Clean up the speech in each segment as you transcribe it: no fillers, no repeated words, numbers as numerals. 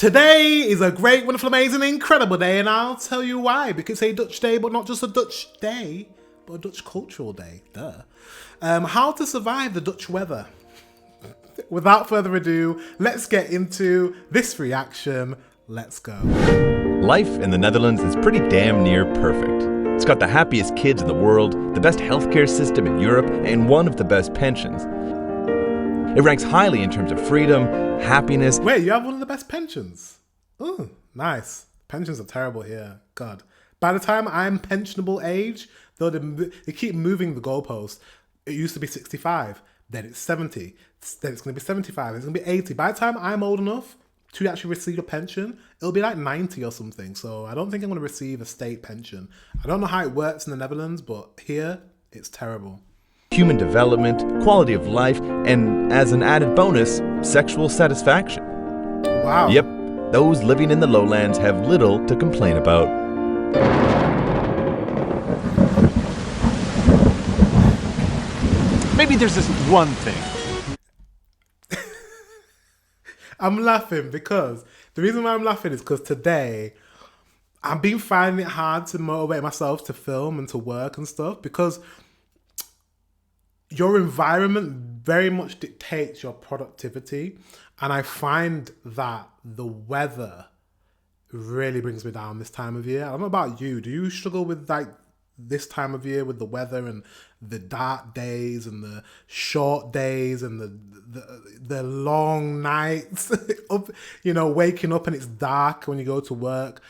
Today is a great, wonderful, amazing, incredible day, and I'll tell you why. Because it's a Dutch day, but not just a Dutch day, but a Dutch cultural day. Duh. How to survive the Dutch weather. Without further ado, let's get into this reaction. Let's go. Life in the Netherlands is pretty damn near perfect. It's got the happiest kids in the world, the best healthcare system in Europe, and one of the best pensions. It ranks highly in terms of freedom, happiness. Wait, you have one of the best pensions? Oh, nice. Pensions are terrible here. God. By the time I'm pensionable age, though they keep moving the goalpost. It used to be 65, then it's 70, then it's going to be 75, it's going to be 80. By the time I'm old enough to actually receive a pension, it'll be like 90 or something. So I don't think I'm going to receive a state pension. I don't know how it works in the Netherlands, but here, it's terrible. Human development, quality of life, and as an added bonus, sexual satisfaction. Wow. Yep, those living in the lowlands have little to complain about. Maybe there's this one thing. I'm laughing because the reason why I'm laughing is because today I've been finding it hard to motivate myself to film and to work and stuff because your environment very much dictates your productivity. And I find that the weather really brings me down this time of year. I don't know about you. Do you struggle with like this time of year with the weather and the dark days and the short days and the long nights of, you know, waking up and it's dark when you go to work?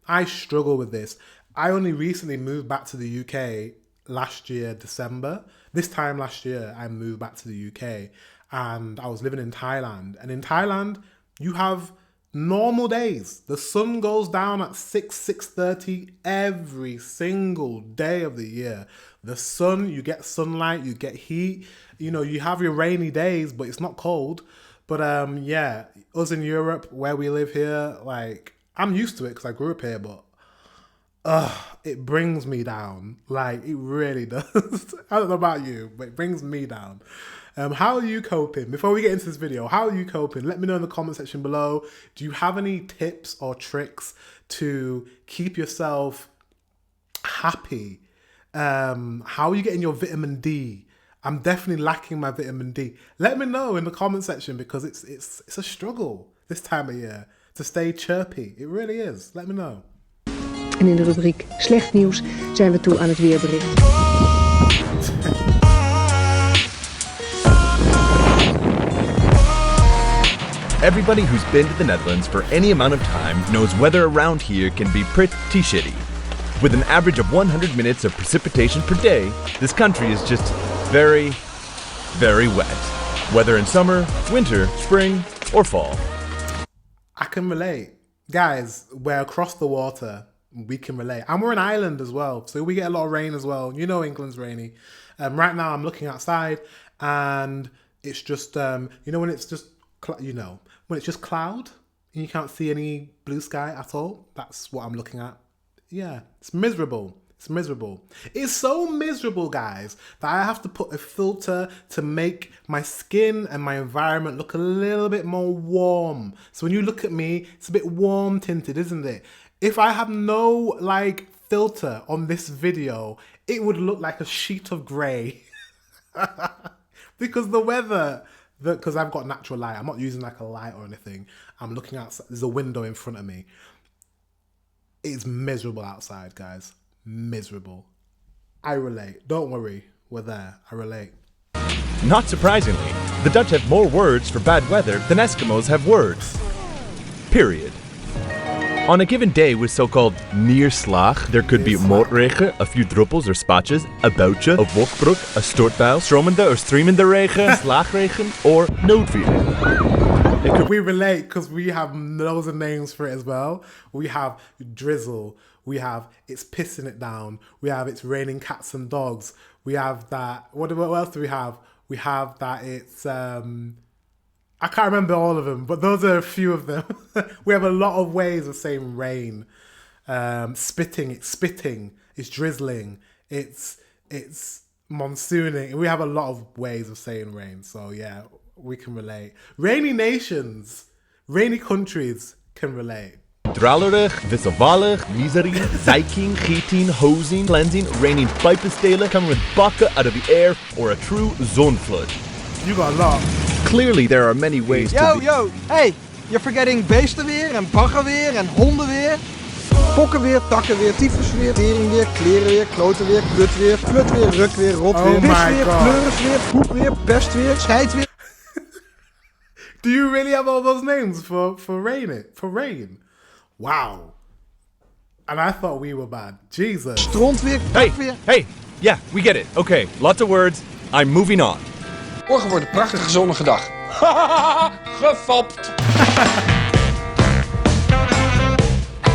I struggle with this. I only recently moved back to the UK last year, December. This time last year, I moved back to the UK and I was living in Thailand. And in Thailand, you have normal days. The sun goes down at 6:30 every single day of the year. The sun, you get sunlight, you get heat. You know, you have your rainy days, but it's not cold. But yeah, us in Europe, where we live here, like, I'm used to it because I grew up here, but it brings me down. Like, it really does. I don't know about you, but it brings me down. How are you coping? Before we get into this video, how are you coping? Let me know in the comment section below. Do you have any tips or tricks to keep yourself happy? How are you getting your vitamin D? I'm definitely lacking my vitamin D. Let me know in the comment section because it's a struggle this time of year to stay chirpy. It really is. Let me know. En in de rubriek Slecht Nieuws zijn we toe aan het weerbericht. Everybody who's been to the Netherlands for any amount of time knows weather around here can be pretty shitty. With an average of 100 minutes of precipitation per day, this country is just very, very wet. Whether in summer, winter, spring, or fall. I can relate. Guys, we're across the water. We can relate. And we're an island as well, so we get a lot of rain as well. You know England's rainy. Right now I'm looking outside and it's just, you know when it's just, when it's just cloud and you can't see any blue sky at all? That's what I'm looking at. Yeah, it's miserable. It's miserable. It's so miserable, guys, that I have to put a filter to make my skin and my environment look a little bit more warm. So when you look at me, it's a bit warm tinted, isn't it? If I have no like filter on this video, it would look like a sheet of grey. Because the weather, because I've got natural light. I'm not using like a light or anything. I'm looking outside. There's a window in front of me. It's miserable outside, guys. Miserable. I relate. Don't worry. We're there. I relate. Not surprisingly, the Dutch have more words for bad weather than Eskimos have words. Period. On a given day with so-called neerslag, there could be motregen, a few druppels or spatjes, a boutje, a wolkbroek, a stortbuil, stromende or streamende regen, slaagregen, or noodweer. We relate because we have loads of names for it as well. We have drizzle. We have it's pissing it down. We have it's raining cats and dogs. We have that. What else do we have? We have that it's I can't remember all of them, but those are a few of them. We have a lot of ways of saying rain. Spitting, it's spitting. It's drizzling. It's monsooning. We have a lot of ways of saying rain. So yeah, we can relate. Rainy nations, rainy countries can relate. Dralerig, wisselvallig, misery, zeiking, gieten, hosing, cleansing, raining pijpenstelen, coming with baka out of the air, or a true zonvloed. You got a lot. Clearly there are many ways to be... Yo, hey, you're forgetting beestenweer en baggerweer en hondenweer. Pokkenweer, takkenweer, tyfusweer, teringweer, klerenweer, klotenweer, klutweer, flutweer, rukweer, rotweer, Oh my pisweer, God. pleurisweer, poepweer, pestweer, scheidweer. Do you really have all those names for rain? Wow. And I thought we were bad. Jesus. Strontweer, kakweer. Hey, yeah, we get it. Okay, lots of words. I'm moving on. Morgen wordt een prachtige zonnige dag. Gefopt.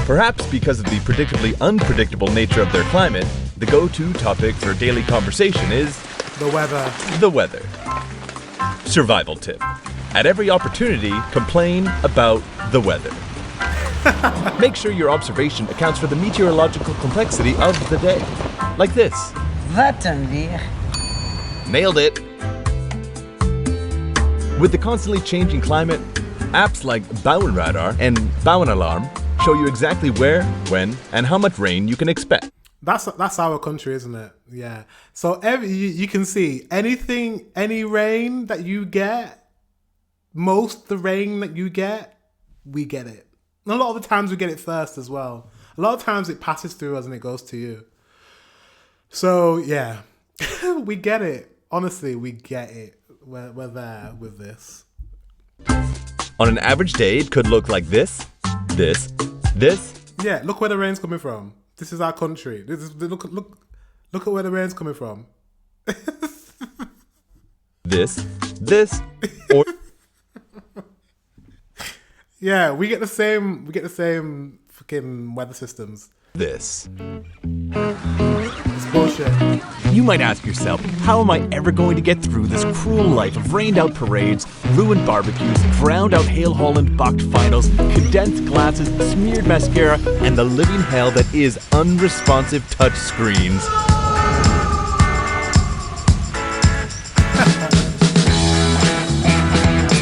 Perhaps because of the predictably unpredictable nature of their climate, the go-to topic for daily conversation is... The weather. The weather. Survival tip. At every opportunity, complain about the weather. Make sure your observation accounts for the meteorological complexity of the day. Like this. Wat een weer. Nailed it. With the constantly changing climate, apps like Bouwenradar and Bouwenalarm show you exactly where, when, and how much rain you can expect. That's our country, isn't it? Yeah. So you can see any rain that you get, most the rain that you get, we get it. And a lot of the times we get it first as well. A lot of times it passes through us and it goes to you. So yeah, we get it. Honestly, we get it. We're there with this. On an average day, it could look like this, this, this. Yeah, look where the rain's coming from. This is our country. Look at where the rain's coming from. This, or Yeah, we get the same fucking weather systems. this. It's bullshit. You might ask yourself, how am I ever going to get through this cruel life of rained out parades, ruined barbecues, drowned out Hale Holland Bucked finals, condensed glasses, smeared mascara, And the living hell that is unresponsive touch screens.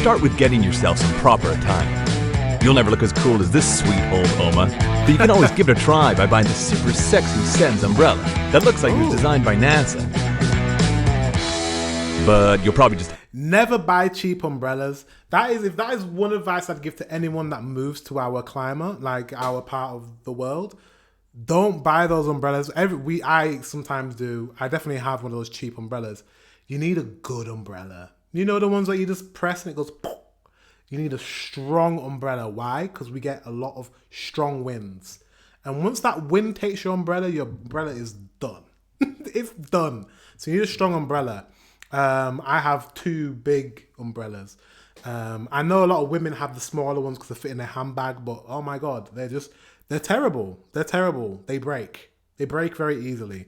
Start with getting yourself some proper attire. You'll never look as cool as this sweet old Oma, but you can always give it a try by buying the super sexy Sens umbrella that looks like it was designed by NASA. But you'll probably just... Never buy cheap umbrellas. If that is one advice I'd give to anyone that moves to our climate, like our part of the world, don't buy those umbrellas. I sometimes do. I definitely have one of those cheap umbrellas. You need a good umbrella. You know the ones that you just press and it goes poof. You need a strong umbrella. Why? Because we get a lot of strong winds. And once that wind takes your umbrella is done. It's done. So you need a strong umbrella. I have two big umbrellas. I know a lot of women have the smaller ones because they fit in their handbag, but oh my God, they're terrible. They're terrible. They break very easily.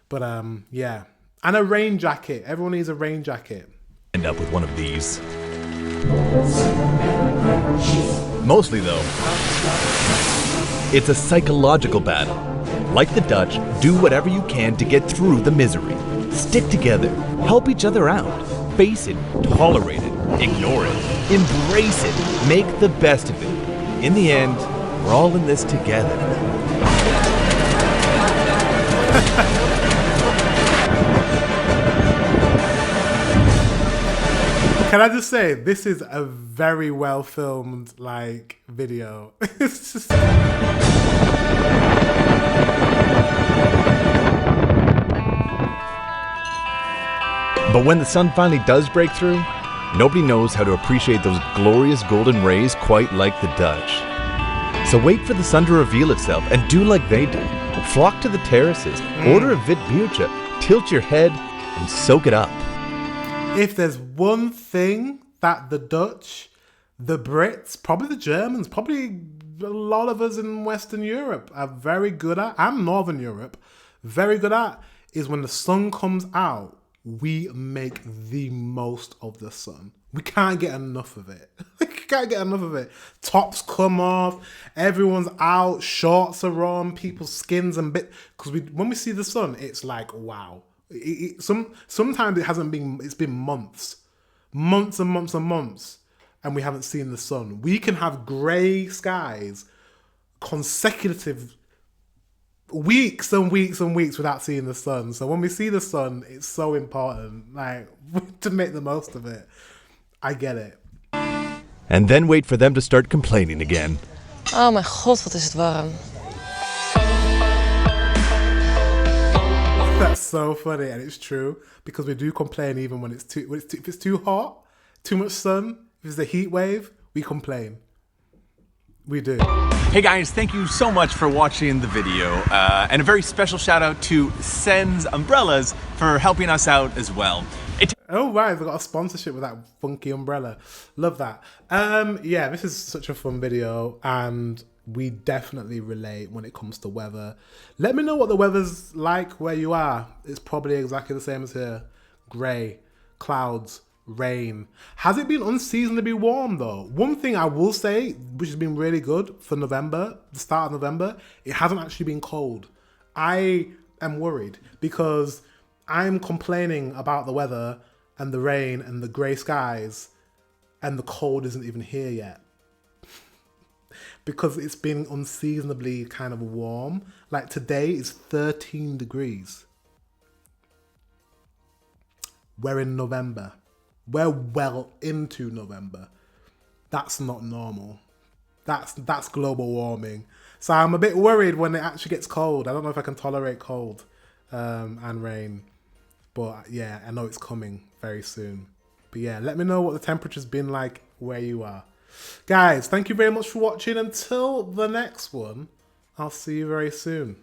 But yeah. And a rain jacket. Everyone needs a rain jacket. End up with one of these. Mostly though, it's a psychological battle. Like the Dutch, do whatever you can to get through the misery. Stick together, help each other out, face it, tolerate it, ignore it, embrace it, make the best of it. In the end, we're all in this together. Can I just say, this is a very well filmed video. It's just... But when the sun finally does break through, nobody knows how to appreciate those glorious golden rays quite like the Dutch. So wait for the sun to reveal itself and do like they do. Flock to the terraces, order a wit biertje, tilt your head, and soak it up. If there's one thing that the Dutch, the Brits, probably the Germans, probably a lot of us in Western Europe are very good at, and Northern Europe, very good at, is when the sun comes out, we make the most of the sun. We can't get enough of it. We can't get enough of it. Tops come off, everyone's out, shorts are on, people's skins and bit. Because when we see the sun, it's like, wow. Sometimes it hasn't been, it's been months and months and months. and we haven't seen the sun. We can have grey skies consecutive weeks and weeks and weeks without seeing the sun. So when we see the sun, it's so important, like, to make the most of it. I get it. And then wait for them to start complaining again. Oh mijn god, wat is het warm. That's so funny, and it's true, because we do complain even when if it's too hot, too much sun, if it's a heat wave, we complain. We do. Hey guys, thank you so much for watching the video. And a very special shout out to Sen's Umbrellas for helping us out as well. Oh right, we got a sponsorship with that funky umbrella. Love that. Yeah, this is such a fun video, and we definitely relate when it comes to weather. Let me know what the weather's like where you are. It's probably exactly the same as here. Grey, clouds, rain. Has it been unseasonably warm though? One thing I will say, which has been really good for November, the start of November, it hasn't actually been cold. I am worried because I'm complaining about the weather and the rain and the grey skies, and the cold isn't even here yet. Because it's been unseasonably kind of warm. Like today is 13 degrees. We're in November. We're well into November. That's not normal. That's global warming. So I'm a bit worried when it actually gets cold. I don't know if I can tolerate cold and rain. But yeah, I know it's coming very soon. But yeah, let me know what the temperature's been like where you are. Guys, thank you very much for watching. Until the next one, I'll see you very soon.